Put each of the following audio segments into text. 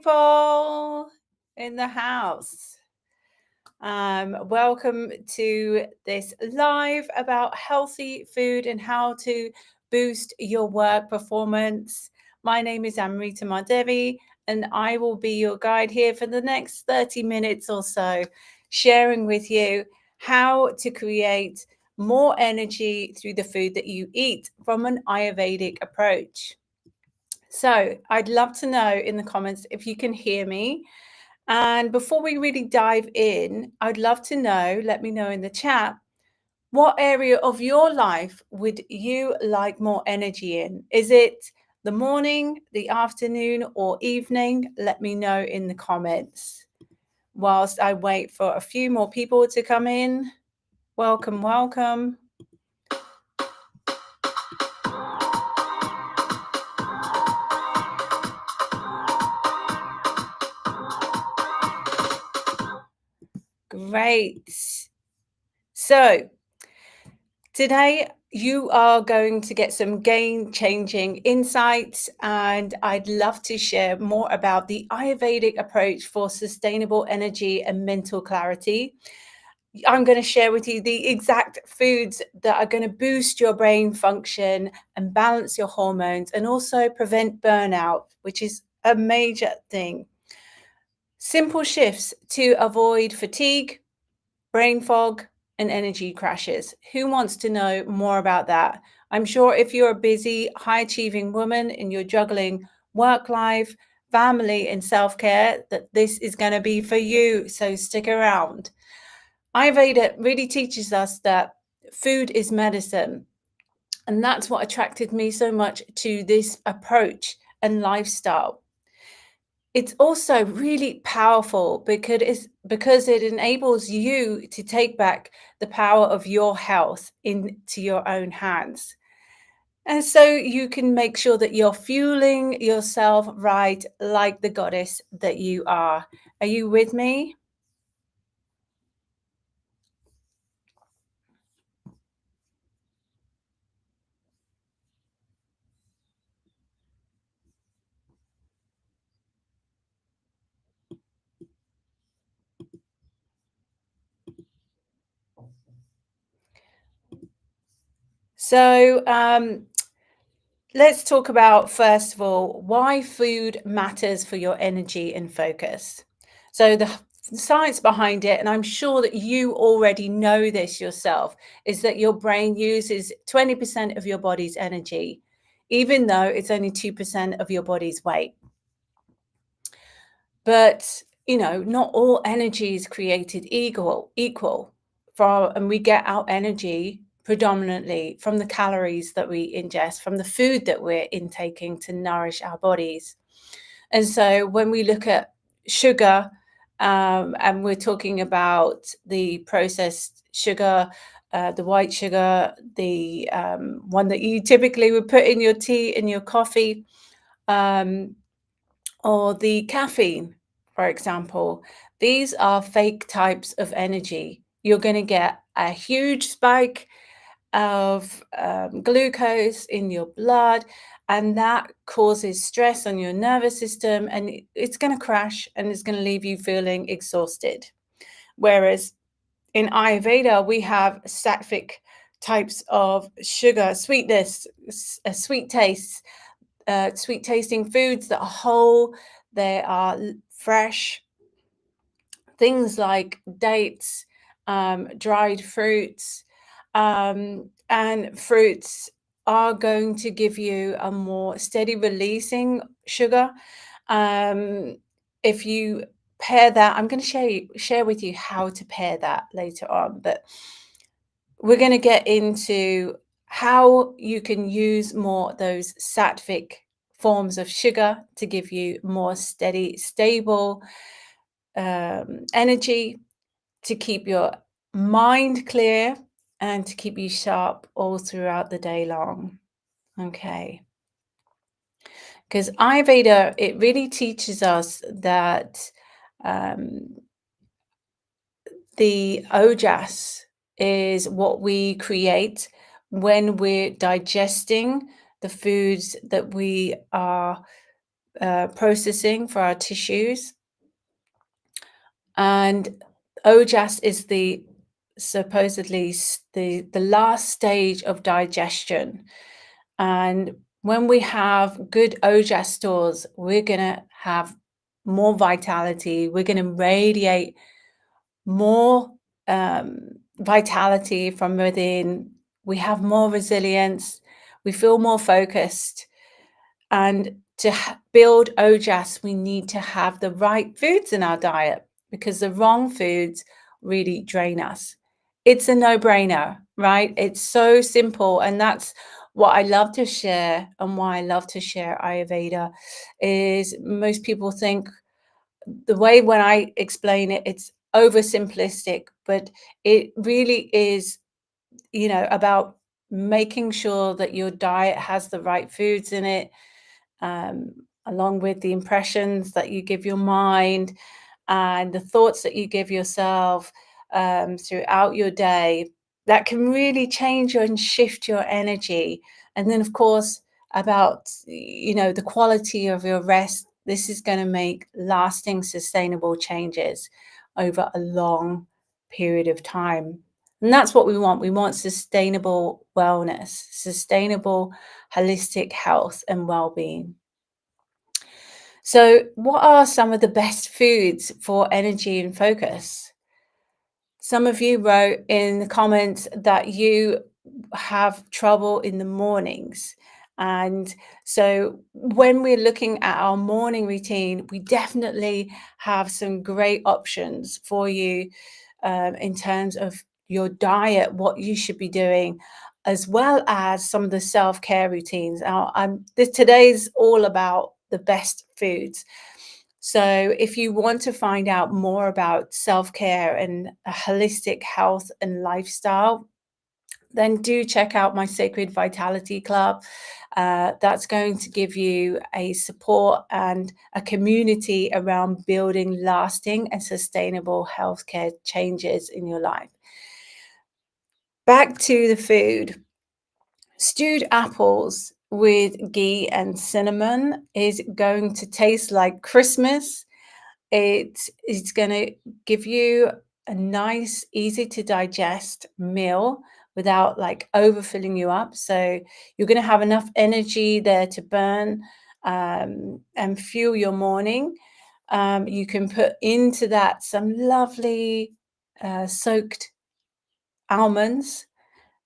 People in the house. Welcome to this live about healthy food and how to boost your work performance. My name is Amrita Mardevi, and I will be your guide here for the next 30 minutes or so, sharing with you how to create more energy through the food that you eat from an Ayurvedic approach. So I'd love to know in the comments if you can hear me. And before we really dive in, I'd love to know, let me know in the chat, what area of your life would you like more energy in? Is it the morning, the afternoon, or evening? Let me know in the comments. Whilst I wait for a few more people to come in. Welcome, welcome. Great. So today you are going to get some game-changing insights, and I'd love to share more about the Ayurvedic approach for sustainable energy and mental clarity. I'm going to share with you the exact foods that are going to boost your brain function and balance your hormones and also prevent burnout, which is a major thing. Simple shifts to avoid fatigue, brain fog, and energy crashes. Who wants to know more about that? I'm sure if you're a busy, high achieving woman and you're juggling work life, family, and self care, that this is going to be for you. So stick around. Ayurveda really teaches us that food is medicine. And that's what attracted me so much to this approach and lifestyle. It's also really powerful because it enables you to take back the power of your health into your own hands. And so you can make sure that you're fueling yourself right, like the goddess that you are. Are you with me? So let's talk about, first of all, why food matters for your energy and focus. So the science behind it, and I'm sure that you already know this yourself, is that your brain uses 20% of your body's energy, even though it's only 2% of your body's weight. But, not all energy is created equal and we get our energy predominantly from the calories that we ingest, from the food that we're intaking to nourish our bodies. And so when we look at sugar, and we're talking about the processed sugar, the white sugar, the one that you typically would put in your tea, in your coffee, or the caffeine, for example, these are fake types of energy. You're going to get a huge spike of glucose in your blood, and that causes stress on your nervous system, and it's going to crash and it's going to leave you feeling exhausted. Whereas in Ayurveda, we have sattvic types of sugar, sweetness, sweet tastes, sweet tasting foods that are whole, they are fresh, things like dates, dried fruits, and fruits are going to give you a more steady releasing sugar. If you pair that, I'm going to share with you how to pair that later on, but we're going to get into how you can use more those sattvic forms of sugar to give you more steady, stable energy, to keep your mind clear and to keep you sharp all throughout the day long. Okay. Because Ayurveda, it really teaches us that the ojas is what we create when we're digesting the foods that we are processing for our tissues. And ojas is the supposedly the last stage of digestion. And when we have good ojas stores, we're going to have more vitality. We're going to radiate more vitality from within. We have more resilience. We feel more focused. And to build ojas, we need to have the right foods in our diet, because the wrong foods really drain us. It's a no-brainer, right? It's so simple. And that's what I love to share, and why I love to share Ayurveda is most people think the way when I explain it, it's oversimplistic, but it really is, about making sure that your diet has the right foods in it, um, along with the impressions that you give your mind and the thoughts that you give yourself throughout your day, that can really change and shift your energy. And then, of course, about the quality of your rest. This is going to make lasting, sustainable changes over a long period of time. And that's what we want. We want sustainable wellness, sustainable holistic health and well-being. So, what are some of the best foods for energy and focus? Some of you wrote in the comments that you have trouble in the mornings. And so, when we're looking at our morning routine, we definitely have some great options for you in terms of your diet, what you should be doing, as well as some of the self-care routines. Now, today's all about the best foods. So, if you want to find out more about self-care and a holistic health and lifestyle, then do check out my Sacred Vitality Club. That's going to give you a support and a community around building lasting and sustainable healthcare changes in your life. Back to the food. Stewed apples with ghee and cinnamon is going to taste like Christmas. It's going to give you a nice, easy to digest meal without like overfilling you up. So you're going to have enough energy there to burn and fuel your morning. You can put into that some lovely soaked almonds.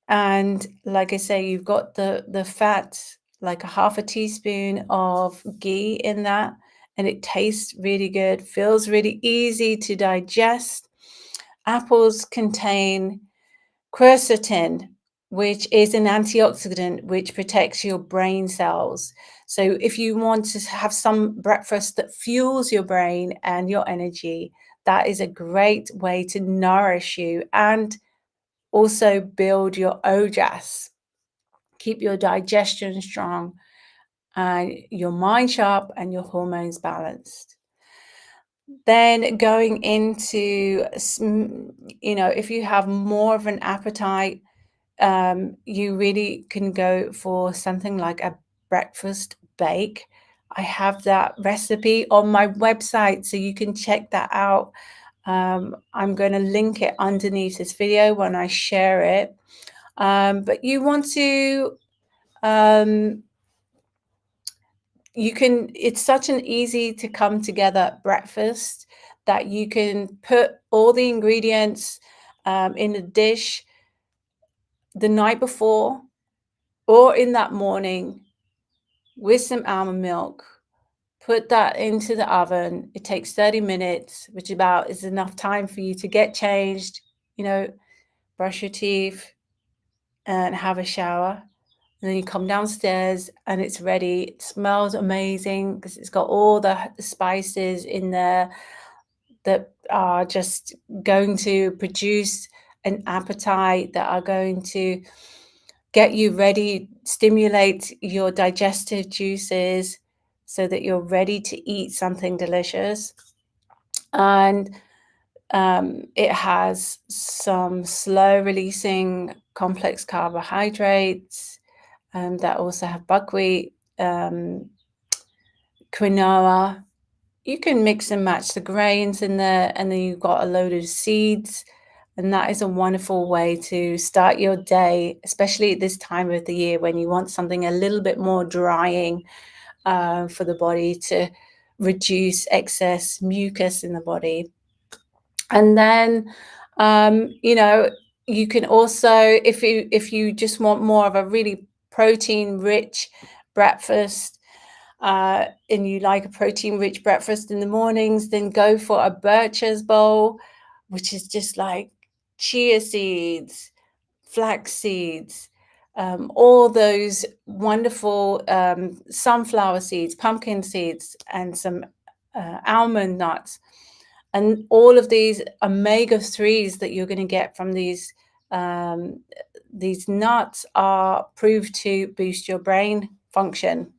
And like I say, you've got the fat, like a half a teaspoon of ghee in that, and it tastes really good, feels really easy to digest. Apples contain quercetin, which is an antioxidant which protects your brain cells. So if you want to have some breakfast that fuels your brain and your energy, that is a great way to nourish you and also build your ojas, keep your digestion strong and your mind sharp and your hormones balanced. Then going into, if you have more of an appetite, you really can go for something like a breakfast bake. I have that recipe on my website, so you can check that out. I'm going to link it underneath this video when I share it. But you want to, it's such an easy to come together breakfast that you can put all the ingredients in a dish the night before or in that morning with some almond milk. Put that into the oven. It takes 30 minutes, which about is enough time for you to get changed, brush your teeth and have a shower. And then you come downstairs and it's ready. It smells amazing because it's got all the spices in there that are just going to produce an appetite, that are going to get you ready, stimulate your digestive juices so that you're ready to eat something delicious. And it has some slow releasing complex carbohydrates that also have buckwheat quinoa. You can mix and match the grains in there, and then you've got a load of seeds. And that is a wonderful way to start your day, especially at this time of the year when you want something a little bit more drying for the body to reduce excess mucus in the body. And then, you know, you can also, if you just want more of a really protein rich breakfast, and you like a protein rich breakfast in the mornings, then go for a bircher's bowl, which is just like chia seeds, flax seeds, all those wonderful sunflower seeds, pumpkin seeds, and some almond nuts. And all of these omega-3s that you're going to get from these nuts are proved to boost your brain function.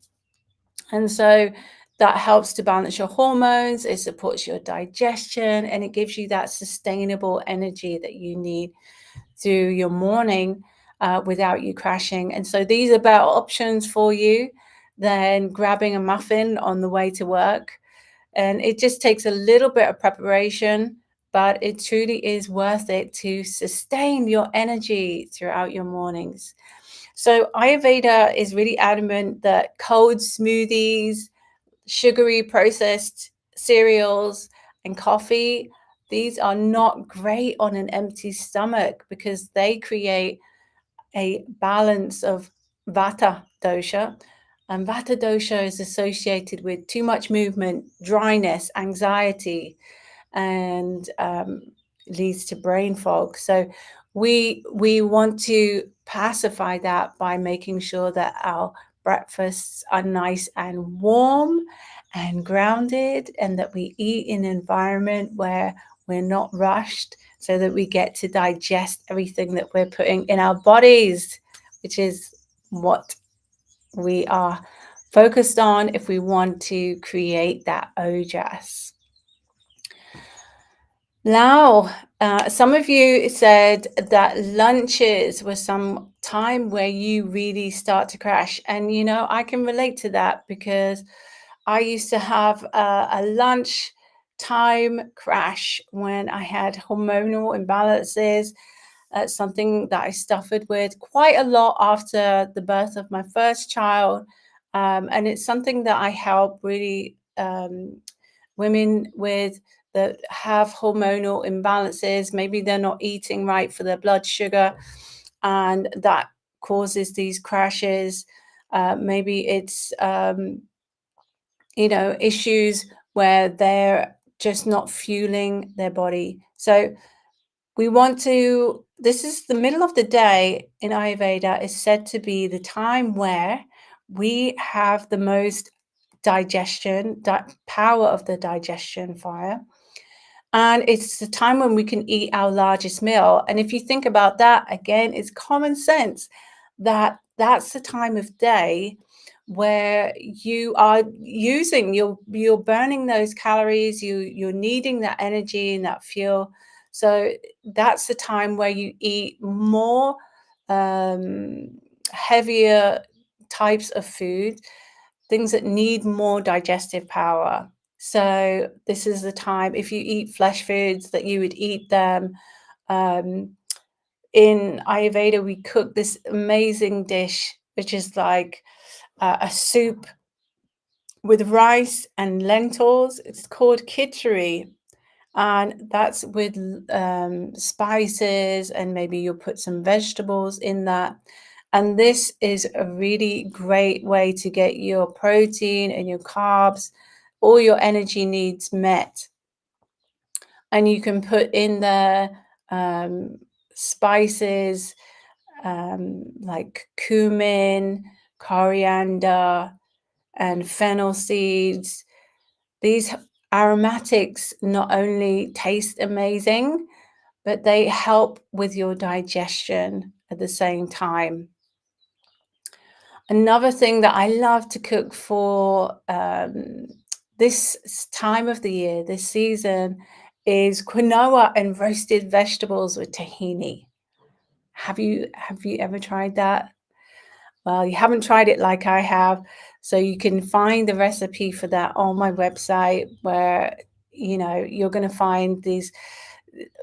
And so that helps to balance your hormones, it supports your digestion, and it gives you that sustainable energy that you need through your morning without you crashing. And so these are better options for you than grabbing a muffin on the way to work. And it just takes a little bit of preparation, but it truly is worth it to sustain your energy throughout your mornings. So Ayurveda is really adamant that cold smoothies, sugary processed cereals, and coffee, these are not great on an empty stomach because they create a balance of Vata dosha. And Vata dosha is associated with too much movement, dryness, anxiety, and leads to brain fog. So we want to pacify that by making sure that our breakfasts are nice and warm and grounded, and that we eat in an environment where we're not rushed, so that we get to digest everything that we're putting in our bodies, which is what we are focused on if we want to create that ojas. Now, some of you said that lunches was some time where you really start to crash. And, you know, I can relate to that because I used to have a lunch time crash when I had hormonal imbalances. Something that I suffered with quite a lot after the birth of my first child. And it's something that I help really women with that have hormonal imbalances. Maybe they're not eating right for their blood sugar, and that causes these crashes. Maybe it's you know, issues where they're just not fueling their body. So we want to, this is the middle of the day in Ayurveda is said to be the time where we have the most digestion, power of the digestion fire. And it's the time when we can eat our largest meal. And if you think about that, again, it's common sense that that's the time of day where you are using, you're burning those calories, you're needing that energy and that fuel. So that's the time where you eat more heavier types of food, things that need more digestive power. So this is the time, if you eat flesh foods, that you would eat them. In Ayurveda, we cook this amazing dish, which is like a soup with rice and lentils. It's called khichdi, and that's with spices, and maybe you'll put some vegetables in that. And this is a really great way to get your protein and your carbs, all your energy needs met. And you can put in there spices like cumin, coriander, and fennel seeds. These aromatics not only taste amazing, but they help with your digestion at the same time. Another thing that I love to cook for this time of the year, this season, is quinoa and roasted vegetables with tahini. Have you ever tried that? Well, you haven't tried it like I have. So you can find the recipe for that on my website, where you're going to find these.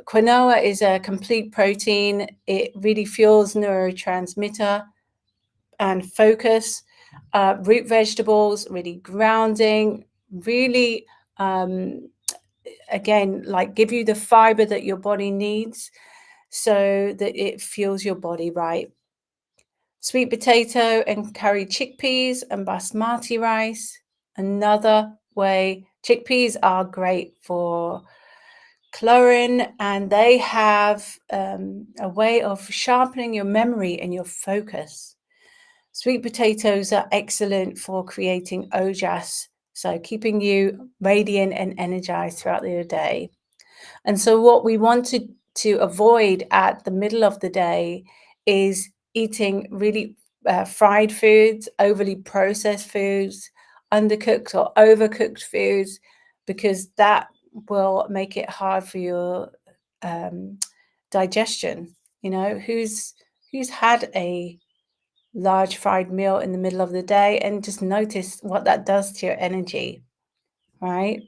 Quinoa is a complete protein. It really fuels neurotransmitter and focus. Root vegetables, really grounding, really, again, like give you the fiber that your body needs so that it fuels your body right. Sweet potato and curry chickpeas and basmati rice. Another way, chickpeas are great for chlorine, and they have a way of sharpening your memory and your focus. Sweet potatoes are excellent for creating ojas, so keeping you radiant and energized throughout the day. And so, what we want to avoid at the middle of the day is eating really fried foods, overly processed foods, undercooked or overcooked foods, because that will make it hard for your um, digestion. Who's had a large fried meal in the middle of the day and just notice what that does to your energy, right?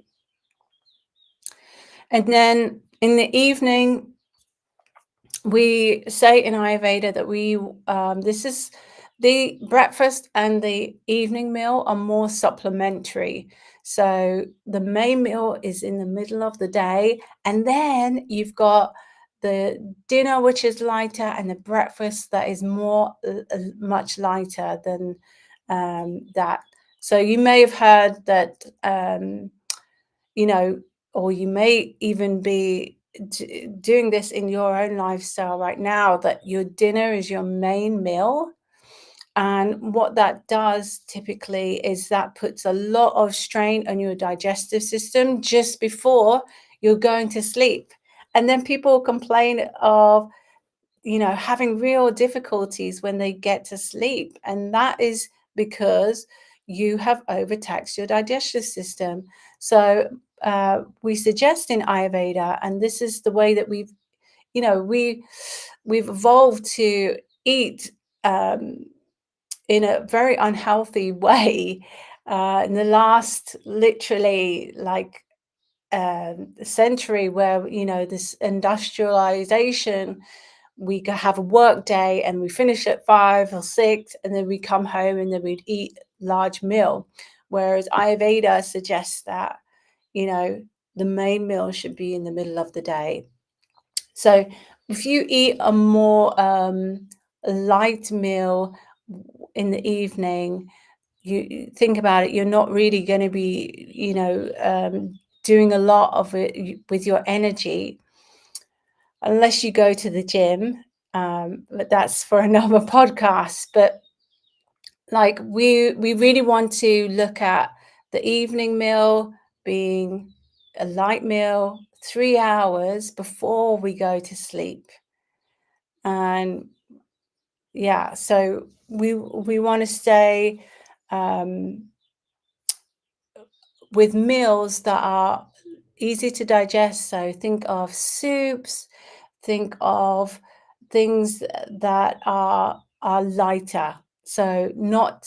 And then in the evening, we say in Ayurveda that this is the breakfast and the evening meal are more supplementary. So the main meal is in the middle of the day, and then you've got the dinner, which is lighter, and the breakfast that is more much lighter than that. So you may have heard that, you know, or you may even be doing this in your own lifestyle right now, that your dinner is your main meal. And what that does typically is that puts a lot of strain on your digestive system just before you're going to sleep. And then people complain of having real difficulties when they get to sleep. And that is because you have overtaxed your digestive system. So we suggest in Ayurveda, and this is the way that we've evolved to eat in a very unhealthy way in the last literally century, where this industrialization, we have a work day and we finish at 5 or 6, and then we come home and then we'd eat large meal. Whereas Ayurveda suggests that, the main meal should be in the middle of the day. So if you eat a more light meal in the evening, you think about it, you're not really going to be, doing a lot of it with your energy, unless you go to the gym. But that's for another podcast. But like we really want to look at the evening meal being a light meal 3 hours before we go to sleep. And yeah, so we want to stay with meals that are easy to digest. So think of soups, think of things that are lighter. So not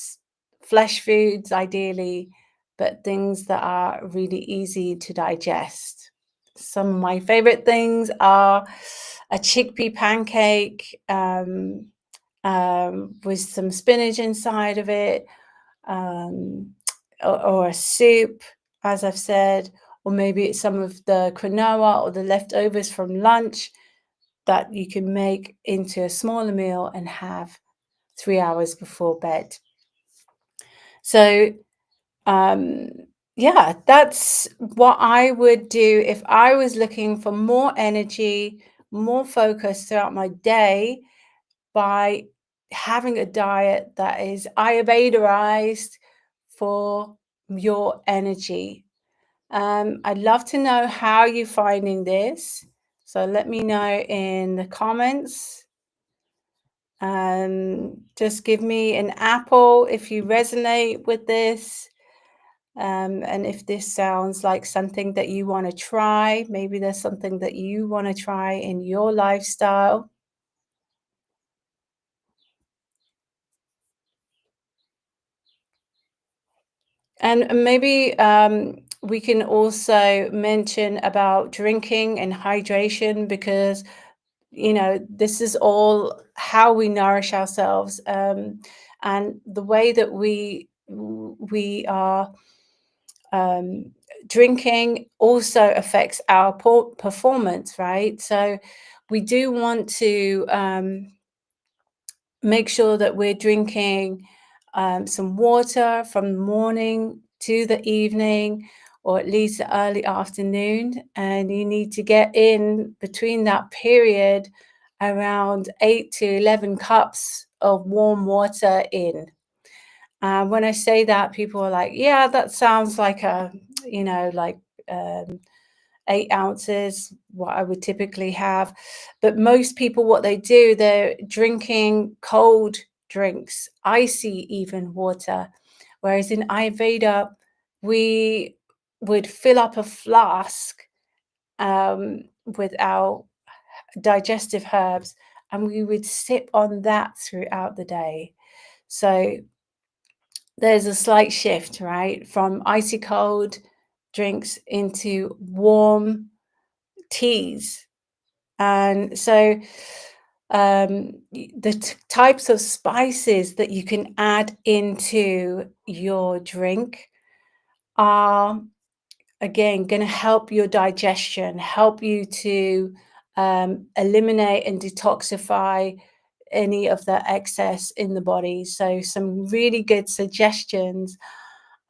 flesh foods ideally, but things that are really easy to digest. Some of my favorite things are a chickpea pancake with some spinach inside of it, um, or a soup, as I've said, or maybe it's some of the quinoa or the leftovers from lunch that you can make into a smaller meal and have 3 hours before bed. So, yeah, that's what I would do if I was looking for more energy, more focus throughout my day, by having a diet that is Ayurvedized for your energy. I'd love to know how you're finding this. So let me know in the comments. Just give me an apple if you resonate with this. And if this sounds like something that you want to try, maybe there's something that you want to try in your lifestyle. And maybe we can also mention about drinking and hydration, because this is all how we nourish ourselves, and the way that we are um, drinking also affects our performance, right? So we do want to make sure that we're drinking some water from the morning to the evening, or at least the early afternoon. And you need to get in between that period around 8 to 11 cups of warm water in. When I say that, people are like, yeah, that sounds like like um, 8 ounces, what I would typically have. But most people, what they do, they're drinking cold drinks, icy even water. Whereas in Ayurveda, we would fill up a flask with our digestive herbs, and we would sip on that throughout the day. So there's a slight shift, right, from icy cold drinks into warm teas. And so the types of spices that you can add into your drink are, again, going to help your digestion, help you to eliminate and detoxify any of the excess in the body. So some really good suggestions.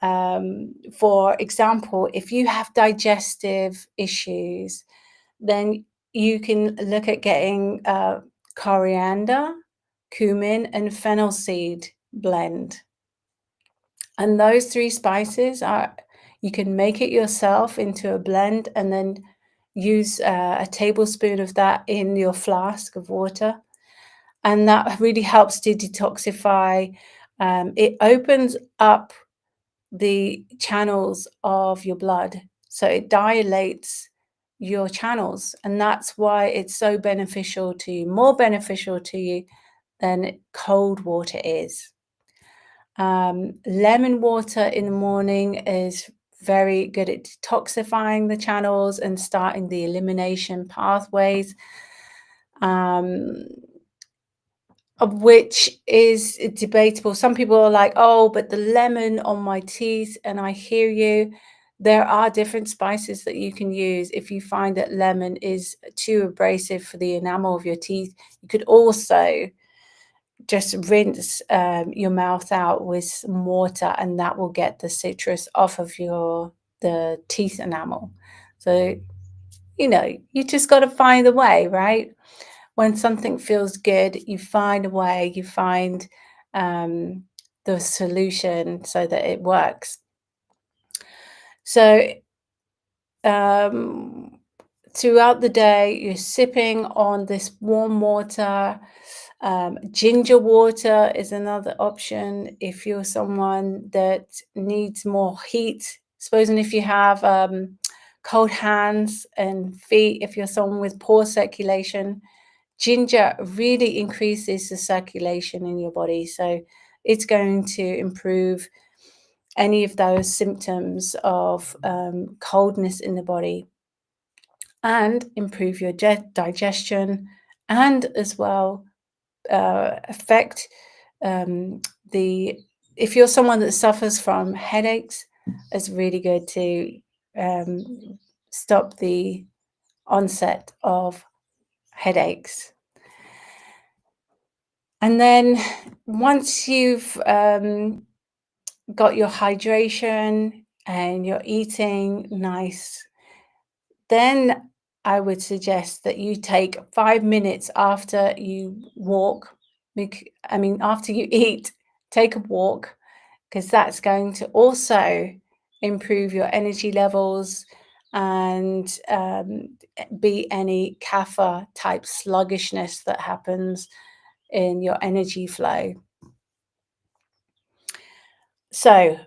For example, if you have digestive issues, then you can look at getting coriander, cumin, and fennel seed blend. And those three spices are, you can make it yourself into a blend and then use a tablespoon of that in your flask of water. And that really helps to detoxify. It opens up the channels of your blood. So it dilates your channels. And that's why it's so beneficial to you, more beneficial to you than cold water is. Lemon water in the morning is very good at detoxifying the channels and starting the elimination pathways. Um, of which is debatable. Some people are like, oh, but the lemon on my teeth, and I hear you. There are different spices that you can use. If you find that lemon is too abrasive for the enamel of your teeth, you could also just rinse your mouth out with some water, and that will get the citrus off of the teeth enamel. So, you just got to find the way, right? When something feels good, you find a way, you find um, the solution so that it works. So um, throughout the day, you're sipping on this warm water. Ginger water is another option if you're someone that needs more heat. Supposing if you have cold hands and feet, if you're someone with poor circulation, ginger really increases the circulation in your body. So it's going to improve any of those symptoms of coldness in the body, and improve your digestion, and as well affect the if you're someone that suffers from headaches, it's really good to stop the onset of headaches. And then once you've got your hydration and you're eating nice, then I would suggest that you take 5 minutes after you walk. After you eat, take a walk, because that's going to also improve your energy levels and be any kapha type sluggishness that happens in your energy flow. So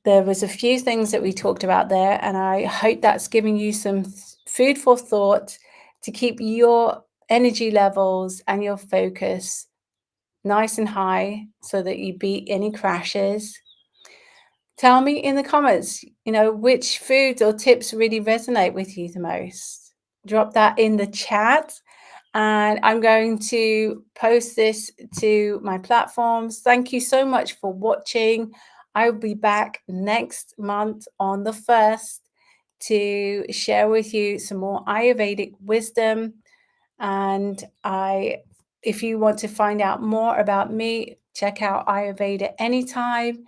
there was a few things that we talked about there, and I hope that's giving you some food for thought to keep your energy levels and your focus nice and high so that you beat any crashes. Tell me in the comments, which foods or tips really resonate with you the most. Drop that in the chat, and I'm going to post this to my platforms. Thank you so much for watching. I'll be back next month on the 1st to share with you some more Ayurvedic wisdom. And if you want to find out more about me, check out Ayurveda anytime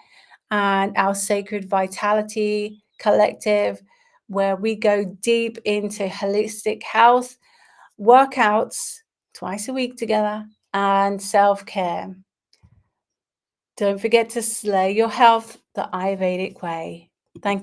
and our Sacred Vitality Collective, where we go deep into holistic health, workouts twice a week together, and self-care. Don't forget to slay your health the Ayurvedic way. Thank you.